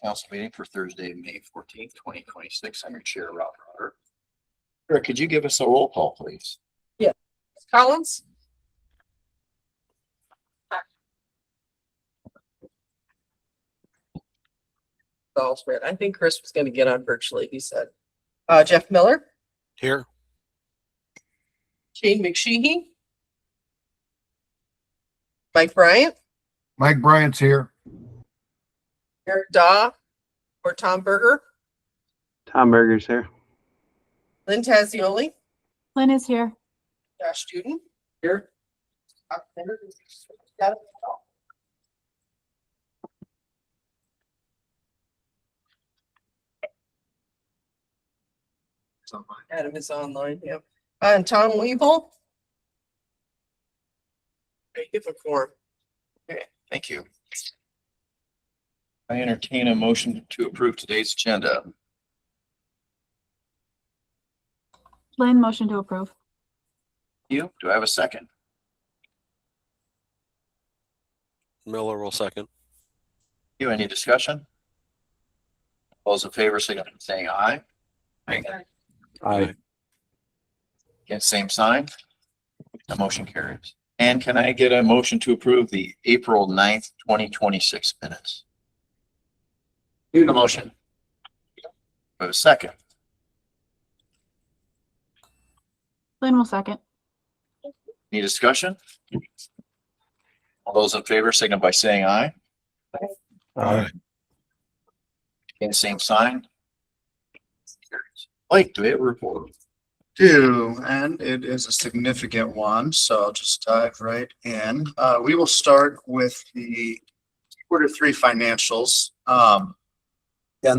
Council meeting for Thursday, May 14th, 2026. I'm your chair, Rob Rotter. Eric, could you give us a roll call, please? Collins. Spread. I think Chris was going to get on virtually, he said. Jeff Miller, Here. Shane McSheehy, Mike Bryant, Mike Bryant's here. Eric Daw, or Tom Berger, Tom Berger's here. Lynn Tazioli, Lynn is here. Josh Duden. Here. Adam is online, yep. And Tom Weevil. Okay, give a form. Thank you. I entertain a motion to approve today's agenda. Lynn, motion to approve. Do I have a second? Miller will second. Any discussion? All those in favor, signify by saying aye. Aye. Against, same sign. The motion carries. And can I get a motion to approve the April 9th, 2026 minutes? Do the motion. For a second. Lynn will second. Any discussion? All those in favor, signify by saying aye. Aye. Against, same sign. Carries. Blake, do we have a report? And it is a significant one, so I'll just dive right in. We will start with the Q3 financials. And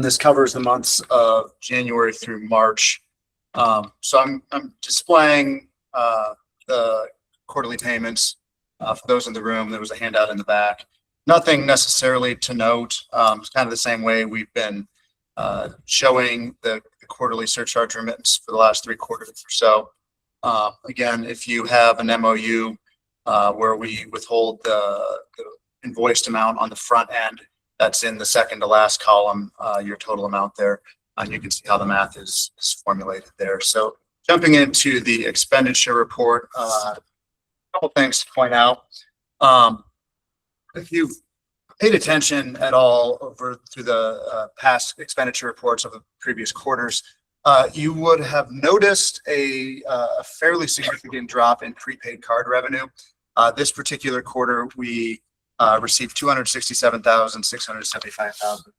this covers the months of January through March. So I'm displaying the quarterly payments for those in the room. There was a handout in the back. Nothing necessarily to note. It's kind of the same way we've been showing the quarterly surcharge remittance for the last 3 quarters or so. Again, if you have an MOU where we withhold the invoiced amount on the front end, that's in the second to last column, your total amount there. And you can see how the math is formulated there. So jumping into the expenditure report, a couple things to point out. If you've paid attention at all over through the past expenditure reports of the previous quarters, you would have noticed a fairly significant drop in prepaid card revenue. This particular quarter, we received $675.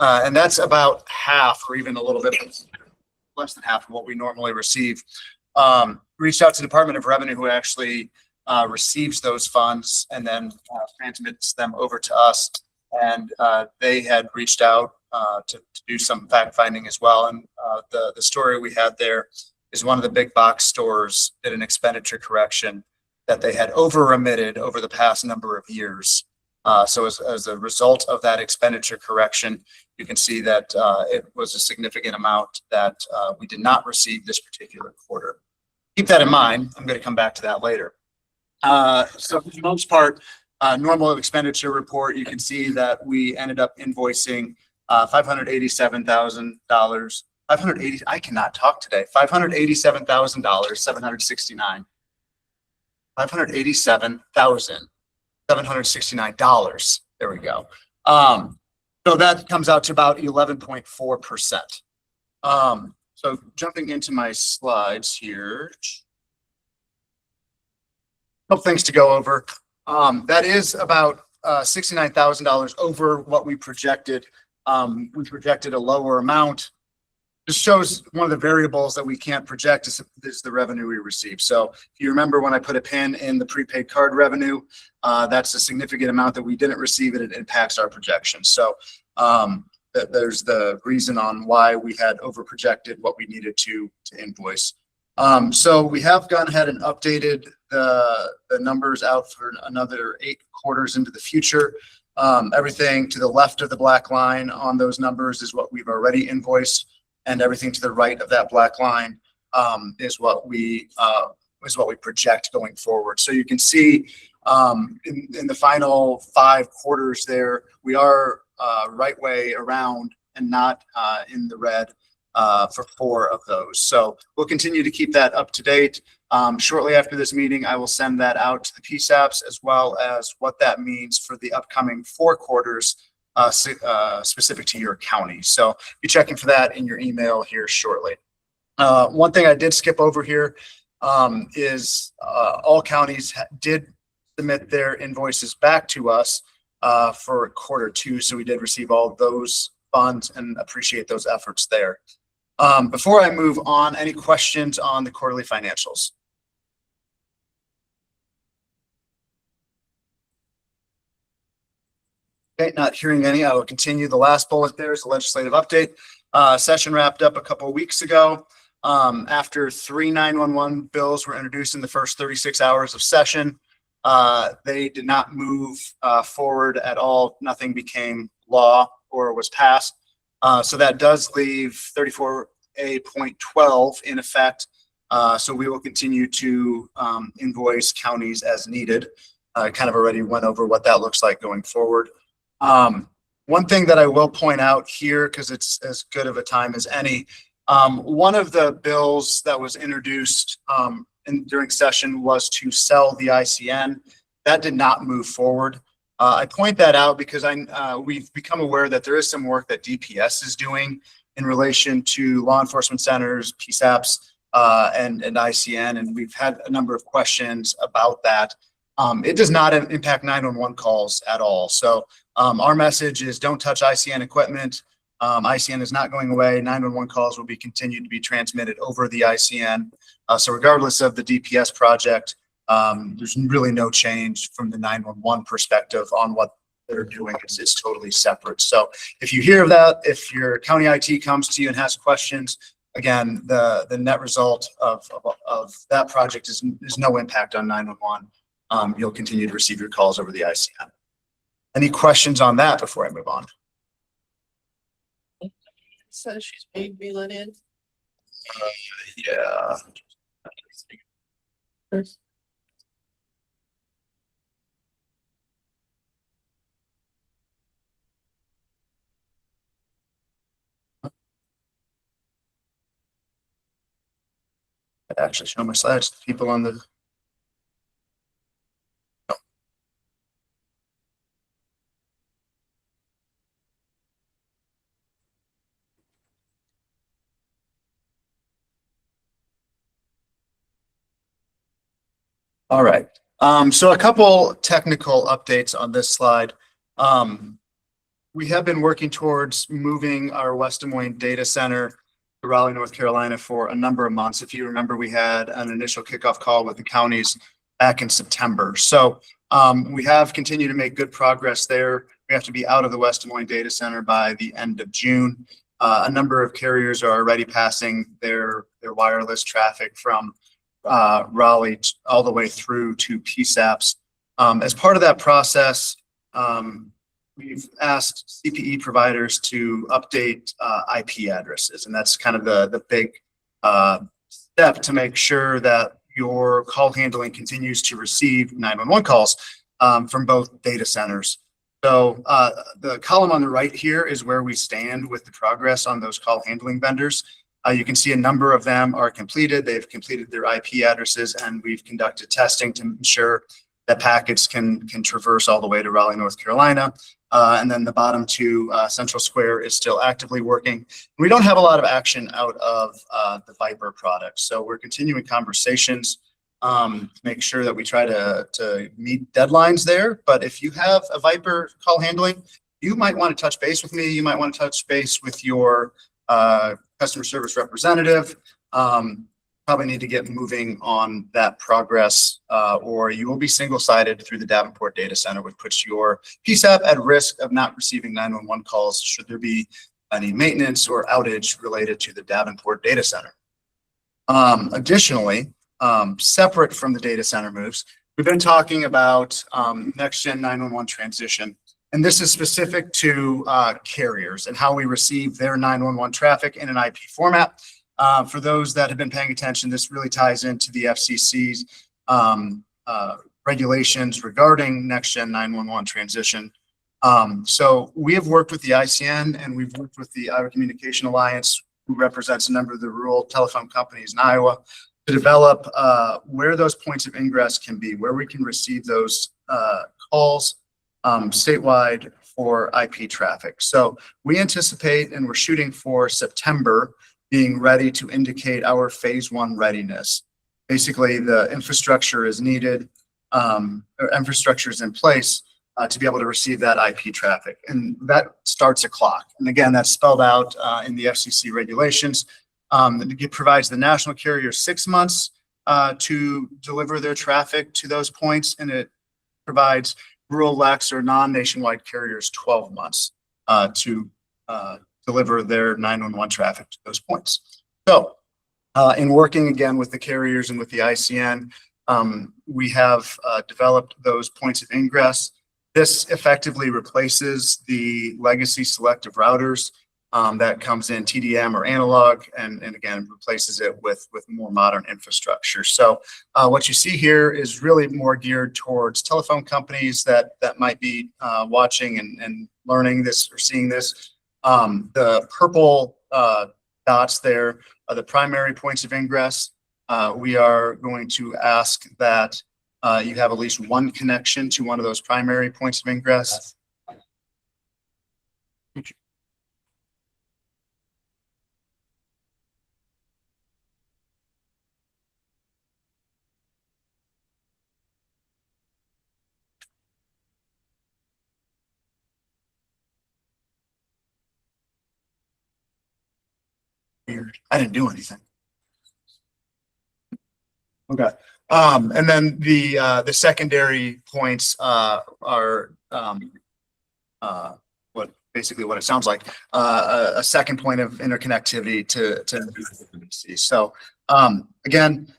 And that's about half, or even a little bit less than half of what we normally receive. Reached out to the Department of Revenue, who actually receives those funds and then transmits them over to us. And they had reached out to do some fact finding as well. And the story we had there is one of the big box stores did an expenditure correction that they had over remitted over the past number of years. So as a result of that expenditure correction, you can see that it was a significant amount that we did not receive this particular quarter. Keep that in mind. I'm going to come back to that later. So for the most part, normal expenditure report, you can see that we ended up invoicing $587,000. I cannot talk today. $587,769. $587,769. There we go. So that comes out to about 11.4%. So jumping into my slides here. Couple things to go over. That is about $69,000 over what we projected. We projected a lower amount. This shows one of the variables that we can't project is the revenue we receive. So if you remember when I put a pin in the prepaid card revenue, that's a significant amount that we didn't receive, and it impacts our projections. So there's the reason on why we had over projected what we needed to invoice. So we have gone ahead and updated the numbers out for another 8 quarters into the future. Everything to the left of the black line on those numbers is what we've already invoiced, and everything to the right of that black line is what we project going forward. So you can see In the final 5 quarters there, we are right way around and not in the red for 4 of those. So we'll continue to keep that up to date. Shortly after this meeting, I will send that out to the PSAPs as well as what that means for the upcoming 4 quarters specific to your county. So be checking for that in your email here shortly. One thing I did skip over here is all counties did submit their invoices back to us for Q2. So we did receive all of those funds and appreciate those efforts there. Before I move on, any questions on the quarterly financials? Okay, not hearing any, I will continue. The last bullet there is the legislative update. Session wrapped up a couple of weeks ago. After 3 911 bills were introduced in the first 36 hours of session, they did not move forward at all. Nothing became law or was passed. So that does leave 34A.12 in effect. So we will continue to invoice counties as needed. I kind of already went over what that looks like going forward. One thing that I will point out here, because it's as good of a time as any, one of the bills that was introduced during session was to sell the ICN. That did not move forward. I point that out because we've become aware that there is some work that DPS is doing in relation to law enforcement centers, PSAPs, and ICN, and we've had a number of questions about that. It does not impact 911 calls at all. So our message is don't touch ICN equipment. ICN is not going away. 911 calls will be continued to be transmitted over the ICN. So regardless of the DPS project, there's really no change from the 911 perspective on what they're doing. It's totally separate. So if you hear of that, if your county IT comes to you and has questions, again, the net result of that project is no impact on 911. You'll continue to receive your calls over the ICN. Any questions on that before I move on? Says she's paid to be let in. Yeah. I'd actually show my slides to people on the. All right. So a couple technical updates on this slide. We have been working towards moving our West Des Moines data center to Raleigh, North Carolina for a number of months. If you remember, we had an initial kickoff call with the counties back in September. So we have continued to make good progress there. We have to be out of the West Des Moines data center by the end of June. A number of carriers are already passing their wireless traffic from Raleigh all the way through to PSAPs. As part of that process, we've asked CPE providers to update IP addresses, and that's kind of the big step to make sure that your call handling continues to receive 911 calls from both data centers. So the column on the right here is where we stand with the progress on those call handling vendors. You can see a number of them are completed. They've completed their IP addresses, and we've conducted testing to ensure that packets can traverse all the way to Raleigh, North Carolina. And then the bottom two, Central Square is still actively working. We don't have a lot of action out of the Viper product. So we're continuing conversations to make sure that we try to meet deadlines there. But if you have a Viper call handling, you might want to touch base with me. You might want to touch base with your customer service representative. Probably need to get moving on that progress, or you will be single-sided through the Davenport data center, which puts your PSAP at risk of not receiving 911 calls should there be any maintenance or outage related to the Davenport data center. Additionally, separate from the data center moves, we've been talking about next-gen 911 transition. And this is specific to carriers and how we receive their 911 traffic in an IP format. For those that have been paying attention, this really ties into the FCC's regulations regarding next gen 911 transition. So we have worked with the ICN and we've worked with the Iowa Communication Alliance, who represents a number of the rural telephone companies in Iowa, to develop where those points of ingress can be, where we can receive those calls statewide for IP traffic. So we anticipate, and we're shooting for September, being ready to indicate our phase one readiness. Basically, the infrastructure is needed, or infrastructure is in place to be able to receive that IP traffic. And that starts a clock. And again, that's spelled out in the FCC regulations. It provides the national carrier 6 months to deliver their traffic to those points, and it provides rural LECs or non-nationwide carriers 12 months to deliver their 911 traffic to those points. So in working again with the carriers and with the ICN, we have developed those points of ingress. This effectively replaces the legacy selective routers that comes in TDM or analog, and again, replaces it with more modern infrastructure. So what you see here is really more geared towards telephone companies that might be watching and learning this or seeing this. The purple dots there are the primary points of ingress. We are going to ask that you have at least one connection to one of those primary points of ingress. Weird. I didn't do anything. Okay. And then the secondary points are what basically what it sounds like, a second point of interconnectivity to so again,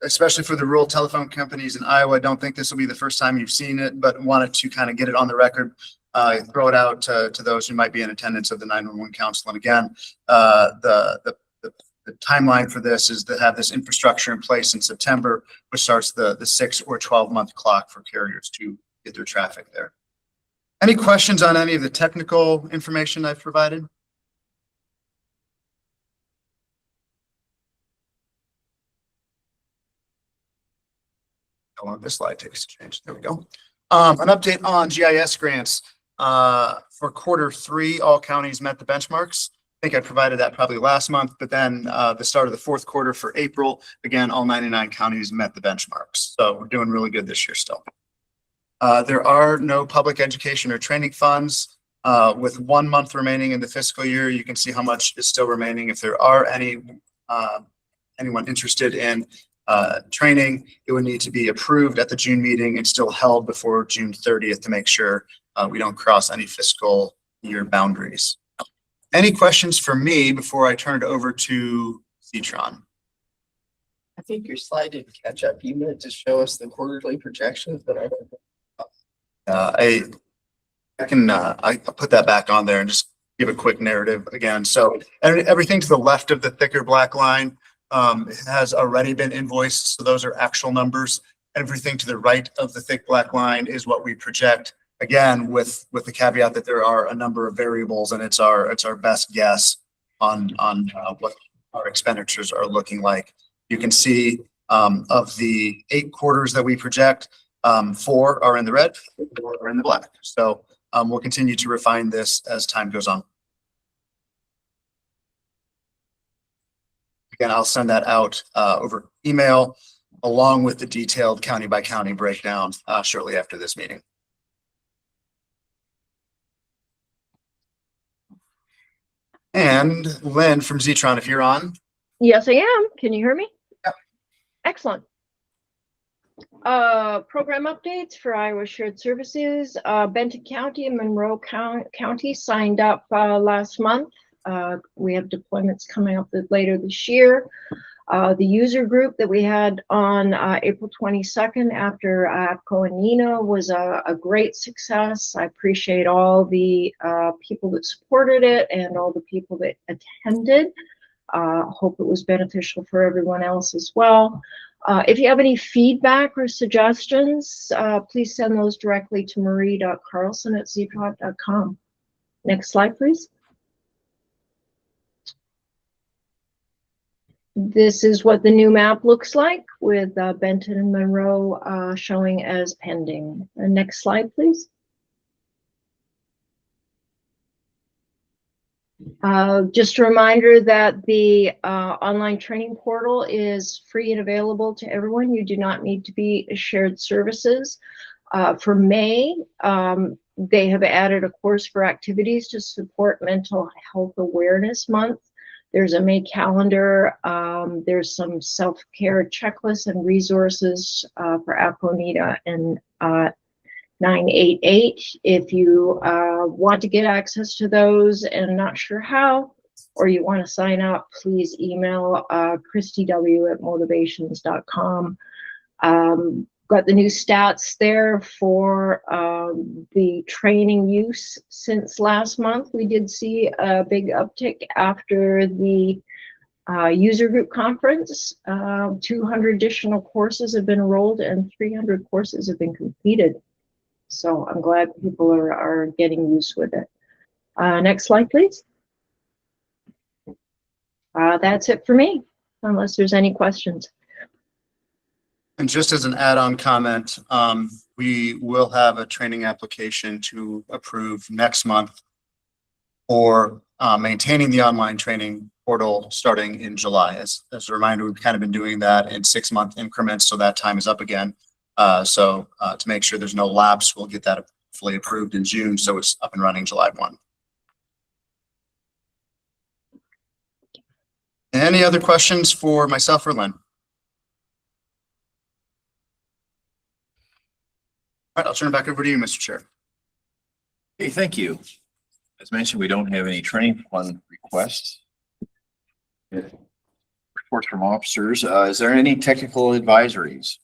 especially for the rural telephone companies in Iowa, I don't think this will be the first time you've seen it, but wanted to kind of get it on the record, throw it out to those who might be in attendance of the 911 Council. And again, the timeline for this is to have this infrastructure in place in September, which starts the 6 or 12-month clock for carriers to get their traffic there. Any questions on any of the technical information I've provided? How long this slide takes to change. There we go. An update on GIS grants. For Q3, all counties met the benchmarks. I think I provided that probably last month, but then the start of the fourth quarter for April, again, all 99 counties met the benchmarks. So we're doing really good this year still. There are no public education or training funds. With 1 month remaining in the fiscal year, you can see how much is still remaining. If there are anyone interested in training, it would need to be approved at the June meeting and still held before June 30th to make sure we don't cross any fiscal year boundaries. Any questions for me before I turn it over to Citron? I think your slide didn't catch up. You meant to show us the quarterly projections, but I don't. I put that back on there and just give a quick narrative again. So everything to the left of the thicker black line has already been invoiced. So those are actual numbers. Everything to the right of the thick black line is what we project. Again, with the caveat that there are a number of variables, and it's our best guess on what our expenditures are looking like. You can see of the 8 quarters that we project, 4 are in the red, 4 are in the black. So we'll continue to refine this as time goes on. Again, I'll send that out over email along with the detailed county by county breakdown shortly after this meeting. And Lynn from Zetron, if you're on. Yes, I am. Can you hear me? Yep. Excellent. Program updates for Iowa Shared Services. Benton County and Monroe County signed up last month. We have deployments coming up later this year. The user group that we had on April 22nd after APCO and NENA was a great success. I appreciate all the people that supported it and all the people that attended. Hope it was beneficial for everyone else as well. If you have any feedback or suggestions, please send those directly to marie.carlson@zprod.com. Next slide, please. This is what the new map looks like with Benton and Monroe showing as pending. Next slide, please. Just a reminder that the online training portal is free and available to everyone. You do not need to be shared services. For May, they have added a course for activities to support Mental Health Awareness Month. There's a May calendar. There's some self-care checklists and resources for Aponita and 988. If you want to get access to those and not sure how, or you want to sign up, please email christyw@motivations.com. Got the new stats there for the training use since last month. We did see a big uptick after the user group conference. 200 additional courses have been enrolled and 300 courses have been completed. So I'm glad people are getting used with it. Next slide, please. That's it for me, unless there's any questions. And just as an add-on comment, we will have a training application to approve next month for maintaining the online training portal starting in July. As a reminder, we've kind of been doing that in 6-month increments, so that time is up again. To make sure there's no lapse, we'll get that fully approved in June, so it's up and running July 1. Any other questions for myself or Lynn? All right, I'll turn it back over to you, Mr. Chair. Okay, thank you. As mentioned, we don't have any training fund requests. Reports from officers. Is there any technical advisories?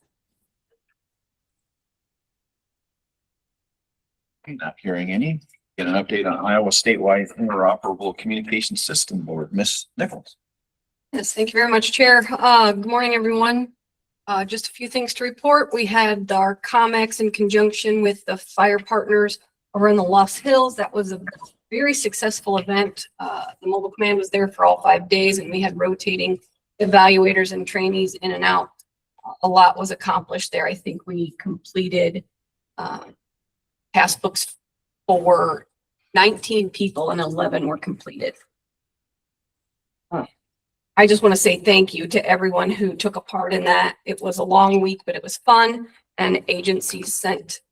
Okay, not hearing any. Get an update on Iowa Statewide Interoperable Communication System Board. Ms. Nichols. Yes, thank you very much, Chair. Good morning, everyone. Just a few things to report. We had our COMEX in conjunction with the fire partners over in the Lost Hills. That was a very successful event. The mobile command was there for all 5 days, and we had rotating evaluators and trainees in and out. A lot was accomplished there. I think we completed passbooks for 19 people and 11 were completed. I just want to say thank you to everyone who took a part in that. It was a long week, but it was fun, and agencies sent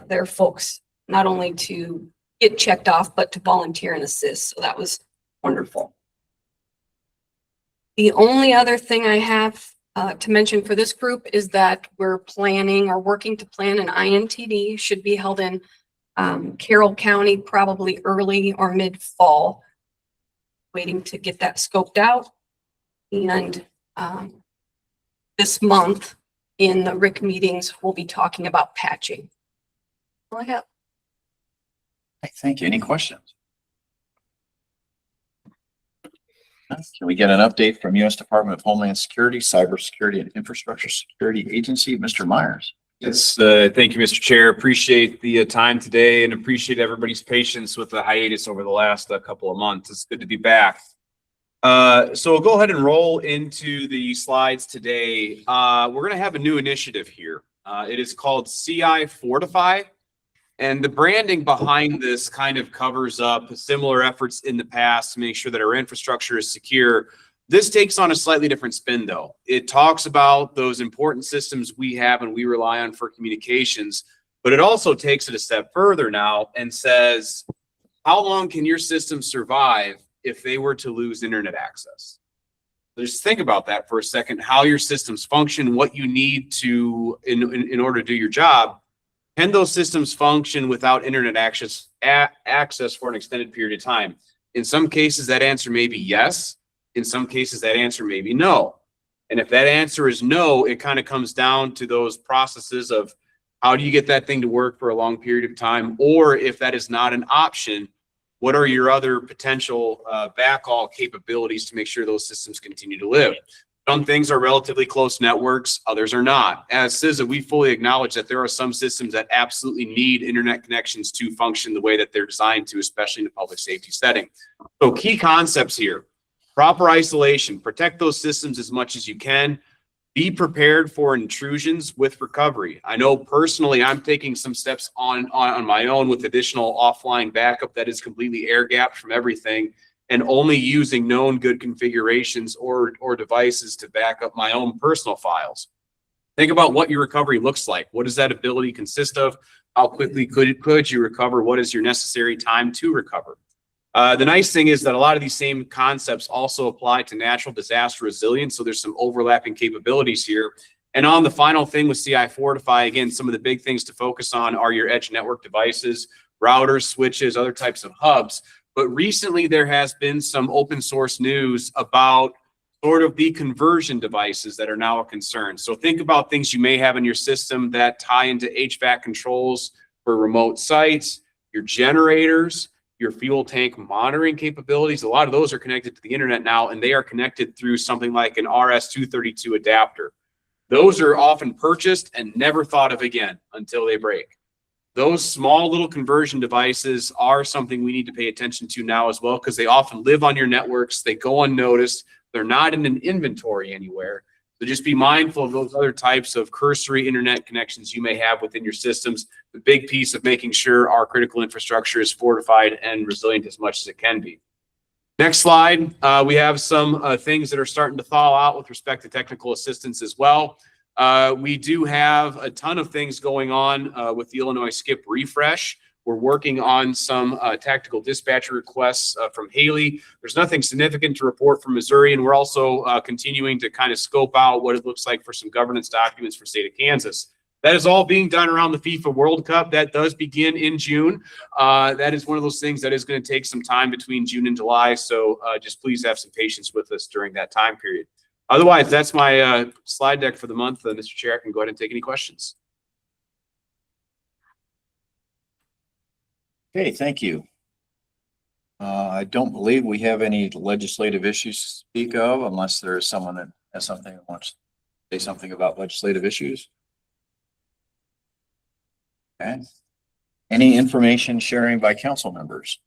their folks not only to get checked off, but to volunteer and assist. So that was wonderful. The only other thing I have to mention for this group is that we're planning or working to plan an INTD. Should be held in Carroll County, probably early or mid-fall. Waiting to get that scoped out. And this month in the RIC meetings, we'll be talking about patching. All I have. Thank you. Any questions? Can we get an update from U.S. Department of Homeland Security, Cybersecurity and Infrastructure Security Agency, Mr. Myers? Yes, thank you, Mr. Chair. Appreciate the time today and appreciate everybody's patience with the hiatus over the last couple of months. It's good to be back. So we'll go ahead and roll into the slides today. We're going to have a new initiative here. It is called CI Fortify. And the branding behind this kind of covers up similar efforts in the past to make sure that our infrastructure is secure. This takes on a slightly different spin, though. It talks about those important systems we have and we rely on for communications, but it also takes it a step further now and says, how long can your system survive if they were to lose internet access? Just think about that for a second, how your systems function, what you need to in order to do your job. Can those systems function without internet access for an extended period of time? In some cases, that answer may be yes. In some cases, that answer may be no. And if that answer is no, it kind of comes down to those processes of how do you get that thing to work for a long period of time? Or if that is not an option, What are your other potential backhaul capabilities to make sure those systems continue to live? Some things are relatively close networks, others are not. As CISA, we fully acknowledge that there are some systems that absolutely need internet connections to function the way that they're designed to, especially in a public safety setting. So key concepts here: proper isolation, protect those systems as much as you can. Be prepared for intrusions with recovery. I know personally I'm taking some steps on my own with additional offline backup that is completely air gapped from everything, and only using known good configurations or devices to back up my own personal files. Think about what your recovery looks like. What does that ability consist of? How quickly could you recover? What is your necessary time to recover? The nice thing is that a lot of these same concepts also apply to natural disaster resilience. So there's some overlapping capabilities here. And on the final thing with CI Fortify, again, some of the big things to focus on are your edge network devices, routers, switches, other types of hubs. But recently there has been some open source news about sort of the conversion devices that are now a concern. So think about things you may have in your system that tie into HVAC controls for remote sites, your generators, your fuel tank monitoring capabilities. A lot of those are connected to the internet now, and they are connected through something like an RS-232 adapter. Those are often purchased and never thought of again until they break. Those small little conversion devices are something we need to pay attention to now as well, because they often live on your networks. They go unnoticed. They're not in an inventory anywhere. So just be mindful of those other types of cursory internet connections you may have within your systems. The big piece of making sure our critical infrastructure is fortified and resilient as much as it can be. Next slide, we have some things that are starting to thaw out with respect to technical assistance as well. We do have a ton of things going on with the Illinois SCIP refresh. We're working on some tactical dispatcher requests from Haley. There's nothing significant to report from Missouri, and we're also continuing to kind of scope out what it looks like for some governance documents for state of Kansas. That is all being done around the FIFA World Cup. That does begin in June. That is one of those things that is going to take some time between June and July. So just please have some patience with us during that time period. Otherwise, that's my slide deck for the month. Mr. Chair, I can go ahead and take any questions. Okay, thank you. I don't believe we have any legislative issues to speak of, unless there is someone that has something that wants to say something about legislative issues. Okay. Any information sharing by council members?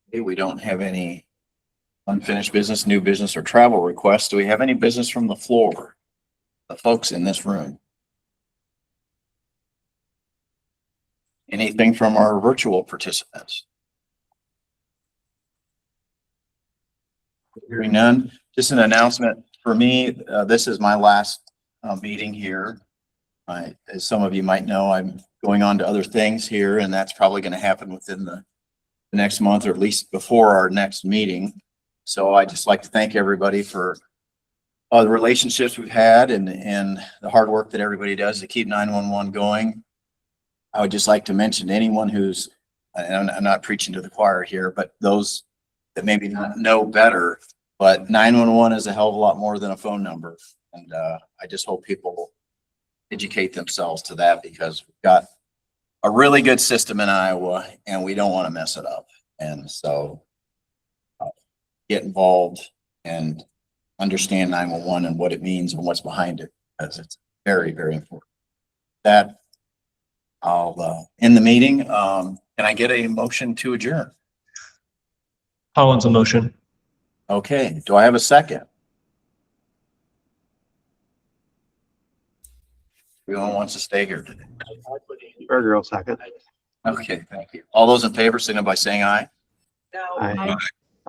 Okay, we don't have any unfinished business, new business, or travel requests. Do we have any business from the floor? The folks in this room? Anything from our virtual participants? Hearing none, just an announcement for me. This is my last meeting here. As some of you might know, I'm going on to other things here, and that's probably going to happen within the next month, or at least before our next meeting. So I just like to thank everybody for the relationships we've had and the hard work that everybody does to keep 911 going. I would just like to mention to anyone who's, and I'm not preaching to the choir here, but those that maybe not know better, but 911 is a hell of a lot more than a phone number. And I just hope people will educate themselves to that, because we've got a really good system in Iowa and we don't want to mess it up. And so get involved and understand 911 and what it means and what's behind it, because it's very, very important. That I'll end the meeting. Can I get a motion to adjourn? Collins, a motion. Okay, do I have a second? Everyone wants to stay here today. Berger will second. Okay, thank you. All those in favor, signal by saying aye. Aye.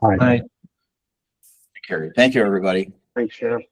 Aye. Carried. Thank you, everybody. Thanks, Sheriff.